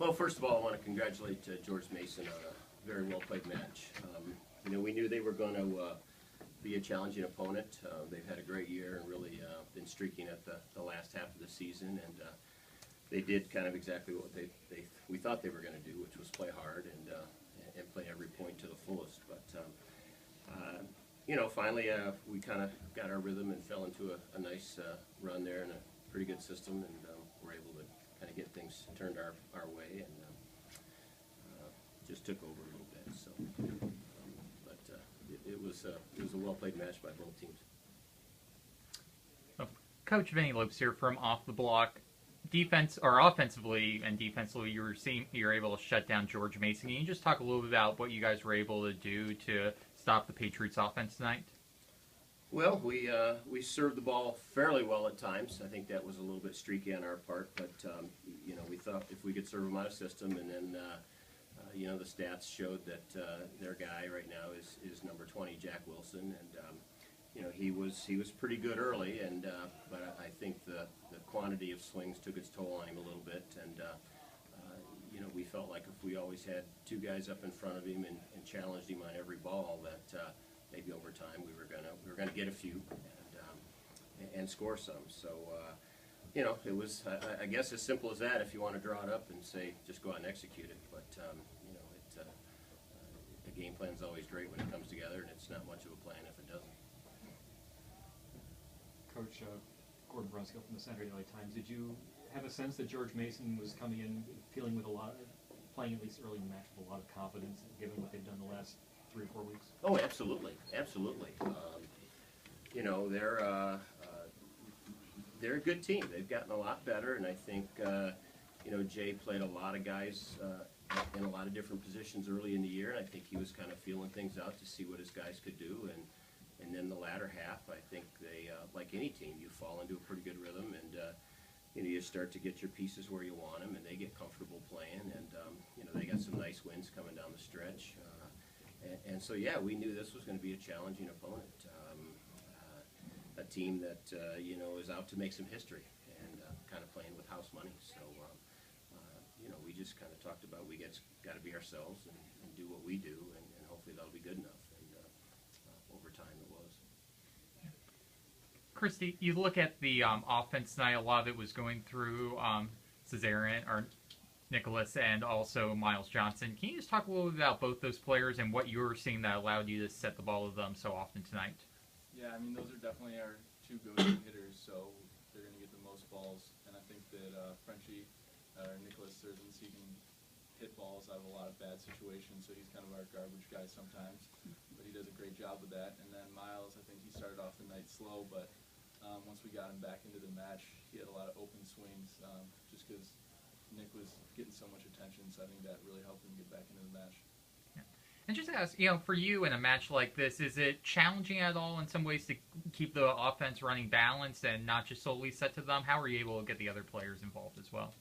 Well, first of all, I want to congratulate George Mason on a very well-played match. We knew they were going to be a challenging opponent. They've had a great year and really been streaking at the last half of the season, and they did kind of exactly what we thought they were going to do, which was play hard and play every point to the fullest. But finally we kind of got our rhythm and fell into a nice run there and a pretty good system, and were able to kind of get things turned our way, and just took over a little bit. So, it was a well-played match by both teams. Coach Vinny Lopes here from Off the Block. Defense or offensively and defensively, you were able to shut down George Mason. Can you just talk a little bit about what you guys were able to do to stop the Patriots' offense tonight? Well, we served the ball fairly well at times. I think that was a little bit streaky on our part, but we thought if we could serve them out of system, and then the stats showed that their guy right now is number 20, Jack Wilson, and he was pretty good early, and but I think the quantity of swings took its toll on him a little bit, and we felt like if we always had two guys up in front of him and challenged him on every ball, that maybe over time we were gonna get a few and score some. So it was I guess as simple as that. If you want to draw it up and say just go out and execute it, but the game plan is always great when it comes together, and it's not much of a plan if it doesn't. Coach Gordon Brunskill from the Central Daily Times. Did you have a sense that George Mason was coming in feeling with playing at least early in the match with a lot of confidence, given what they've done the last 3 or 4 weeks? Oh, absolutely, absolutely. They're a good team. They've gotten a lot better, and I think Jay played a lot of guys in a lot of different positions early in the year, and I think he was kind of feeling things out to see what his guys could do, and then the latter half, I think they, like any team, you fall into a pretty good rhythm, and you start to get your pieces where you want them, and they get comfortable playing, and they got some nice wins coming down the stretch. And so, yeah, we knew this was going to be a challenging opponent, a team that, is out to make some history and kind of playing with house money. So, we just kind of talked about we got to be ourselves and do what we do, and hopefully that'll be good enough. And over time it was. Christy, you look at the offense tonight, a lot of it was going through Cesarin, or Nicholas, and also Miles Johnson. Can you just talk a little bit about both those players and what you were seeing that allowed you to set the ball with them so often tonight? Yeah, I mean, those are definitely our two go-to hitters, so they're going to get the most balls. And I think that Frenchie, or Nicholas Thursons, he can hit balls out of a lot of bad situations, so he's kind of our garbage guy sometimes. But he does a great job with that. And then Miles, I think he started off the night slow, but once we got him back into the match, he had a lot of open swings just because Nick was getting so much attention, so I think that really helped him get back into the match. Yeah. And just ask, for you in a match like this, is it challenging at all in some ways to keep the offense running balanced and not just solely set to them? How are you able to get the other players involved as well?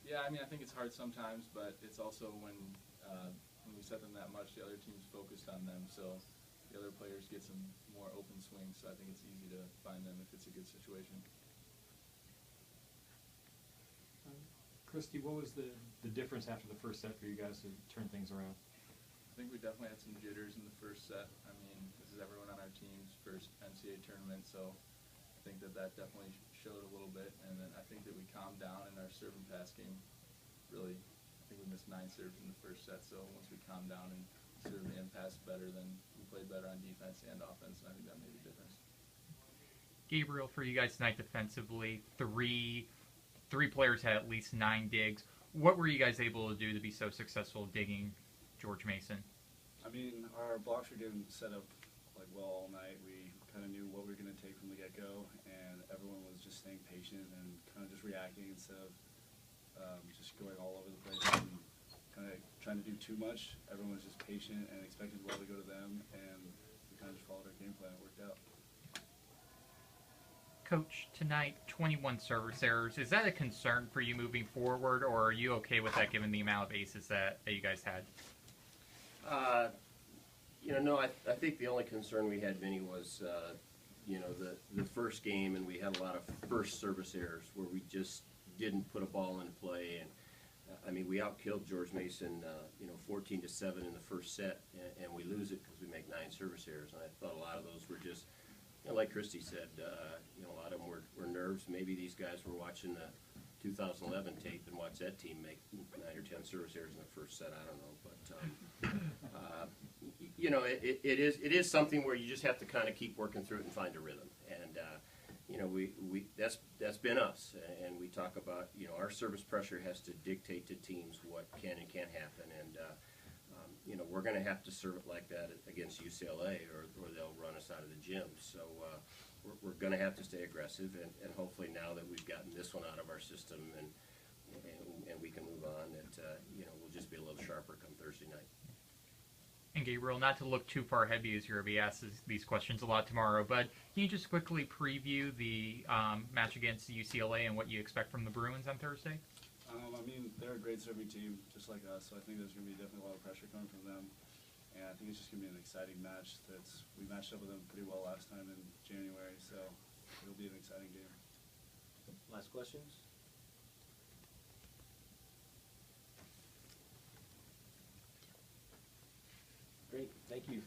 Yeah, I mean, I think it's hard sometimes, but it's also when we set them that much, the other team's focused on them, so the other players get some more open swings, so I think it's easy to find them if it's a good situation. Christy, what was the difference after the first set for you guys to turn things around? I think we definitely had some jitters in the first set. I mean, this is everyone on our team's first NCAA tournament, so I think that definitely showed a little bit. And then I think that we calmed down in our serve and pass game. Really, I think we missed 9 serves in the first set, so once we calmed down and served and passed better, then we played better on defense and offense, and I think that made a difference. Gabriel, for you guys tonight defensively, three players had at least 9 digs. What were you guys able to do to be so successful digging George Mason? I mean, our blocks were getting set up well all night. We kind of knew what we were going to take from the get-go, and everyone was just staying patient and kind of just reacting instead of just going all over the place and kind of trying to do too much. Everyone was just patient and expected the ball to go to them, and we kind of just followed our game plan. It worked out. Coach, tonight, 21 service errors. Is that a concern for you moving forward, or are you okay with that given the amount of aces that you guys had? No, I think the only concern we had, Vinny, was, the first game, and we had a lot of first service errors where we just didn't put a ball in play. And I mean, we outkilled George Mason, 14-7 in the first set, and we lose it because we make 9 service errors. And I thought a lot of those were just, like Christy said, a lot of them were nerves. Maybe these guys were watching the 2011 tape and watched that team make 9 or 10 service errors in the first set. I don't know, but it is something where you just have to kind of keep working through it and find a rhythm. And that's been us. And we talk about our service pressure has to dictate to teams what can and can't happen. And we're going to have to serve it like that against UCLA, or they'll run us out of the gym. So we're going to have to stay aggressive, and hopefully now that we've gotten this one out of our system and we can move on, that we'll just be a little sharper come Thursday night. And Gabriel, not to look too far ahead because you're going to be asked these questions a lot tomorrow, but can you just quickly preview the match against UCLA and what you expect from the Bruins on Thursday? I mean, they're a great serving team, just like us, so I think there's going to be definitely a lot of pressure coming from them. And I think it's just going to be an exciting match. We matched up with them pretty well last time in January, so it'll be an exciting game. Last questions? Great, thank you.